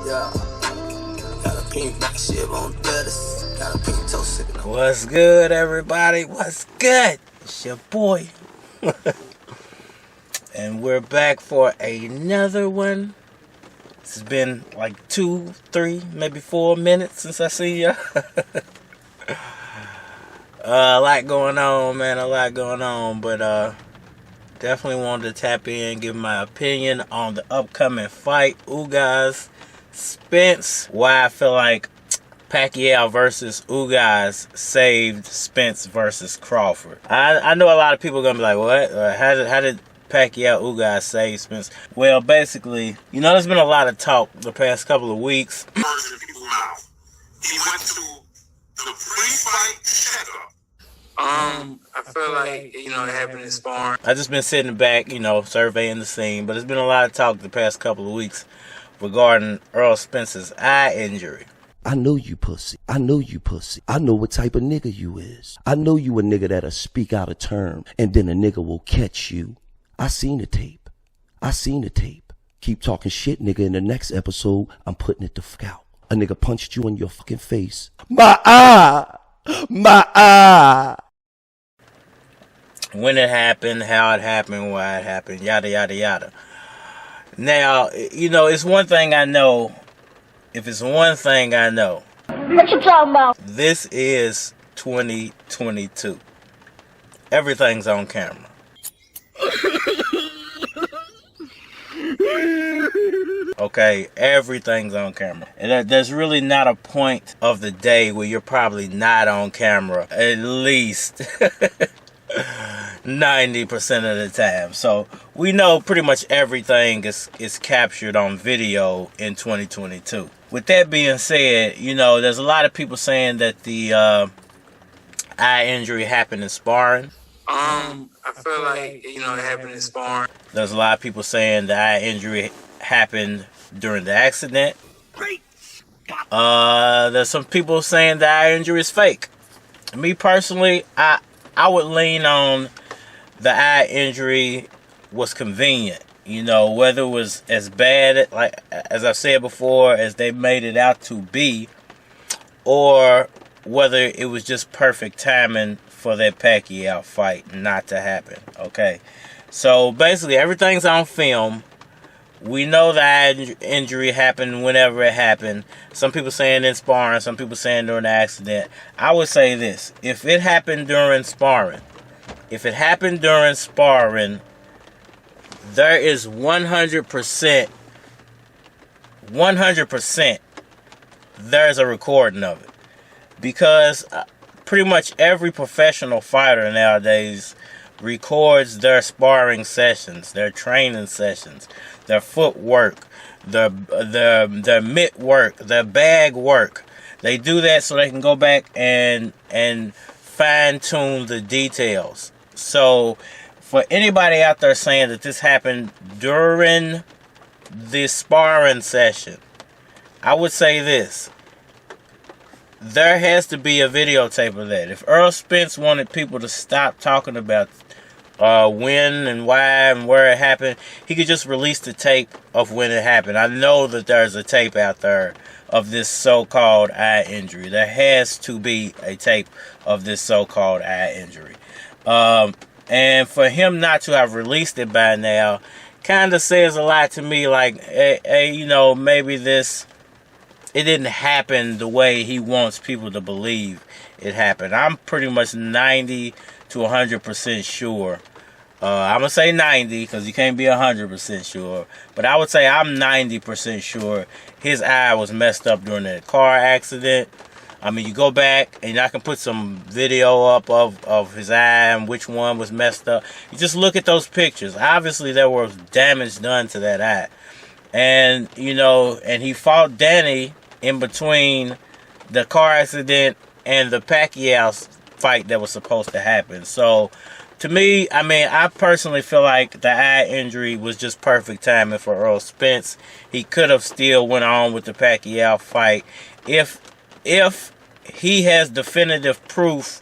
Yeah. Got a pink shit on lettuce. Got a pink toe sipping on. What's good, everybody? What's good? It's your boy. And we're back for another one. It's been like 2, 3, maybe 4 minutes since I see ya. A lot going on, man. A lot going on. But definitely wanted to tap in, give my opinion on the upcoming fight. Ugas Spence. Why I feel like Pacquiao versus Ugas saved Spence versus Crawford. I know a lot of people are going to be like, what? How did Pacquiao Ugas save Spence? Well, basically, you know, there's been a lot of talk the past couple of weeks. He went to the pre-fight checkup. I feel like, you know, it happened in sparring. I just been sitting back, you know, surveying the scene, but there's been a lot of talk the past couple of weeks regarding Errol Spence's eye injury. I know you pussy. I know you pussy. I know what type of nigga you is. I know you a nigga that'll speak out of term and then a nigga will catch you. I seen the tape. I seen the tape. Keep talking shit, nigga. In the next episode, I'm putting it the fuck out. A nigga punched you in your fucking face. My eye! My eye! When it happened, how it happened, why it happened, yada, yada, yada. Now, you know, it's one thing I know. If it's one thing I know. What you talking about? This is 2022. Everything's on camera. Okay, everything's on camera. And there's really not a point of the day where you're probably not on camera. At least 90% of the time. So we know pretty much everything is captured on video in 2022. With that being said, you know, there's a lot of people saying that the eye injury happened in sparring. I feel like, you know, it happened in sparring. There's a lot of people saying the eye injury happened during the accident. There's some people saying the eye injury is fake. Me personally, I would lean on the eye injury was convenient. You know, whether it was as bad, like as I've said before, as they made it out to be, or whether it was just perfect timing for that Pacquiao fight not to happen. Okay, so basically everything's on film. We know that injury happened whenever it happened. Some people saying in sparring, some people saying during the accident. I would say this: if it happened during sparring, there is 100%, there's a recording of it. Because pretty much every professional fighter nowadays records their sparring sessions, their training sessions, their footwork, their mitt work, their bag work. They do that so they can go back and fine-tune the details. So for anybody out there saying that this happened during the sparring session, I would say this: there has to be a videotape of that. If Errol Spence wanted people to stop talking about when and why and where it happened, he could just release the tape of when it happened. I know that there's a tape out there of this so-called eye injury. There has to be a tape of this so-called eye injury. And for him not to have released it by now kind of says a lot to me. Like, hey, you know, maybe it didn't happen the way he wants people to believe it happened. I'm pretty much 90 to 100% sure. I'm going to say 90 because you can't be 100% sure. But I would say I'm 90% sure his eye was messed up during that car accident. I mean, you go back and I can put some video up of his eye and which one was messed up. You just look at those pictures. Obviously, there was damage done to that eye. And, you know, and he fought Danny in between the car accident and the Pacquiao fight that was supposed to happen. So, to me, I mean, I personally feel like the eye injury was just perfect timing for Errol Spence. He could have still went on with the Pacquiao fight if he has definitive proof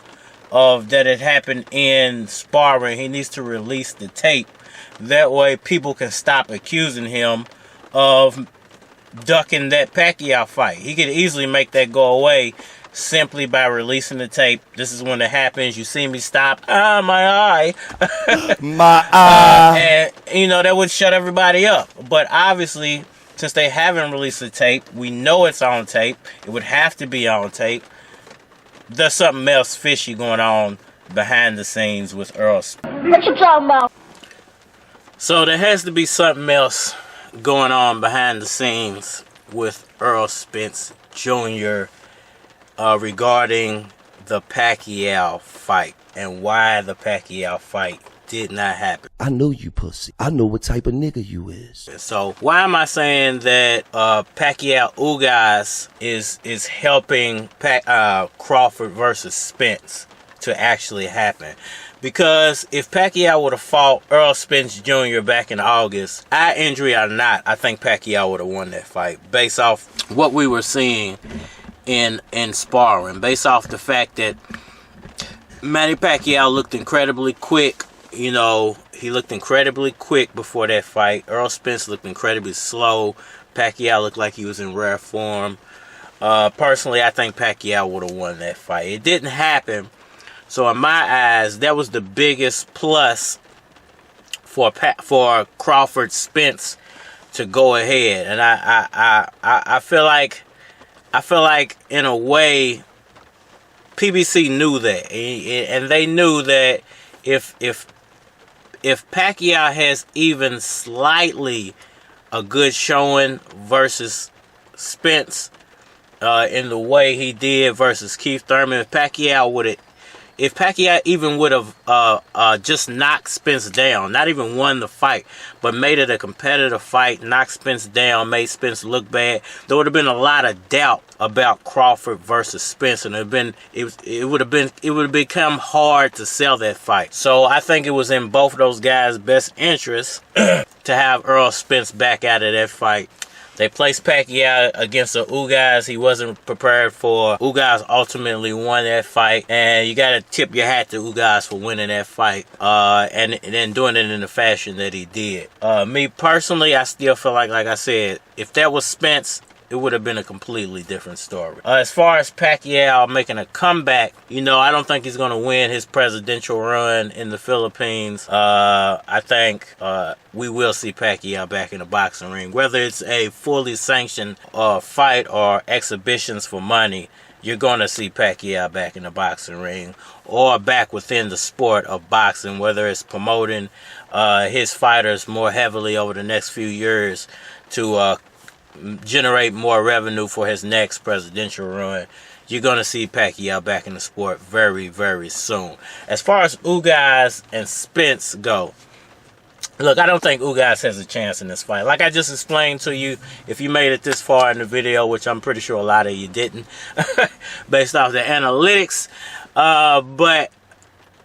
of that it happened in sparring. He needs to release the tape. That way people can stop accusing him of ducking that Pacquiao fight. He could easily make that go away simply by releasing the tape. This is when it happens. You see me stop. Ah, my eye. My eye. And, you know, that would shut everybody up. But obviously, since they haven't released the tape, we know it's on tape. It would have to be on tape. There's something else fishy going on behind the scenes with Errol Spence. What you talking about? So there has to be something else going on behind the scenes with Errol Spence Jr. Regarding the Pacquiao fight and why the Pacquiao fight did not happen. I know you pussy. I know what type of nigga you is. So why am I saying that Pacquiao Ugas is helping Crawford versus Spence to actually happen? Because if Pacquiao would have fought Errol Spence Jr. back in August, eye injury or not, I think Pacquiao would have won that fight based off what we were seeing in sparring, based off the fact that Manny Pacquiao looked incredibly quick. You know, he looked incredibly quick before that fight. Errol Spence looked incredibly slow. Pacquiao looked like he was in rare form. Personally, I think Pacquiao would have won that fight. It didn't happen. So in my eyes, that was the biggest plus for Crawford Spence to go ahead. And I feel like in a way PBC knew that, and they knew that if Pacquiao has even slightly a good showing versus Spence in the way he did versus Keith Thurman, if Pacquiao even would have just knocked Spence down, not even won the fight, but made it a competitive fight, knocked Spence down, made Spence look bad, there would have been a lot of doubt about Crawford versus Spence, and it would have become hard to sell that fight. So I think it was in both of those guys' best interest to have Errol Spence back out of that fight. They placed Pacquiao against the Ugas he wasn't prepared for. Ugas ultimately won that fight, and you got to tip your hat to Ugas for winning that fight and then doing it in the fashion that he did. Me personally, I still feel like I said, if that was Spence, it would have been a completely different story. As far as Pacquiao making a comeback, you know, I don't think he's going to win his presidential run in the Philippines. I think we will see Pacquiao back in the boxing ring. Whether it's a fully sanctioned fight or exhibitions for money, you're going to see Pacquiao back in the boxing ring or back within the sport of boxing, whether it's promoting his fighters more heavily over the next few years to generate more revenue for his next presidential run. You're going to see Pacquiao back in the sport very, very soon. As far as Ugas and Spence go, look, I don't think Ugas has a chance in this fight. Like I just explained to you, if you made it this far in the video, which I'm pretty sure a lot of you didn't, based off the analytics, but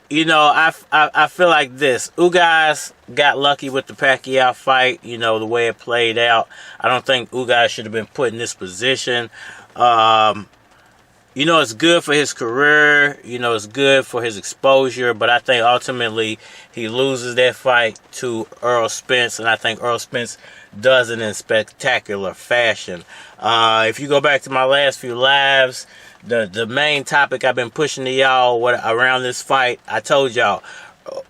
you know, I feel like this. Ugas got lucky with the Pacquiao fight, you know, the way it played out. I don't think Ugas should have been put in this position. You know, it's good for his career. You know, it's good for his exposure. But I think ultimately he loses that fight to Errol Spence. And I think Errol Spence does it in spectacular fashion. If you go back to my last few lives, the main topic I've been pushing to y'all around this fight, I told y'all,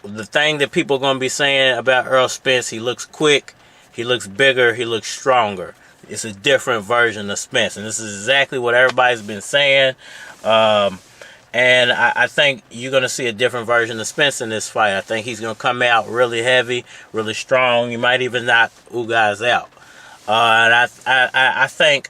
the thing that people are going to be saying about Errol Spence, he looks quick, he looks bigger, he looks stronger. It's a different version of Spence. And this is exactly what everybody's been saying. And I think you're going to see a different version of Spence in this fight. I think he's going to come out really heavy, really strong. You might even knock Ugas out. And I think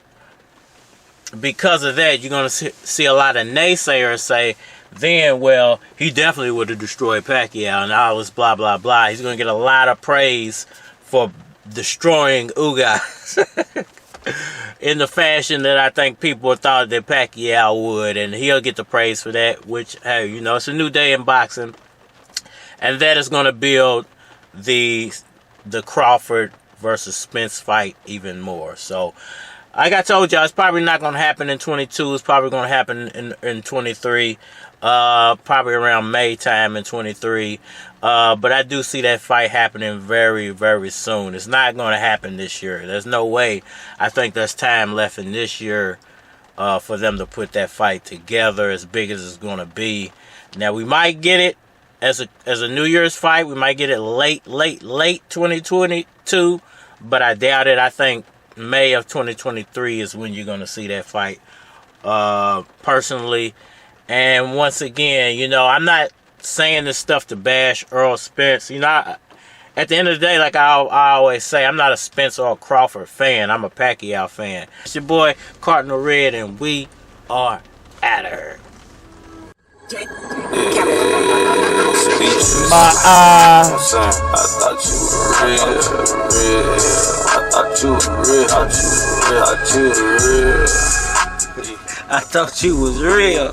because of that, you're going to see a lot of naysayers say, then, well, he definitely would have destroyed Pacquiao and all this blah, blah, blah. He's going to get a lot of praise for destroying Ugas in the fashion that I think people thought that Pacquiao would, and he'll get the praise for that, which, hey, you know, it's a new day in boxing, and that is going to build the Crawford versus Spence fight even more. So like I told y'all, it's probably not going to happen in 22. It's probably going to happen in 23. Probably around May time in 23. But I do see that fight happening very, very soon. It's not going to happen this year. There's no way. I think there's time left in this year for them to put that fight together as big as it's going to be. Now, we might get it as a New Year's fight. We might get it late 2022, but I doubt it. I think May of 2023 is when you're going to see that fight, personally. And once again, you know, I'm not saying this stuff to bash Errol Spence. You know, at the end of the day, like I always say, I'm not a Spence or a Crawford fan. I'm a Pacquiao fan. It's your boy, Cardinal Red, and we are out of here. My eyes. I thought you was real. I thought you was real.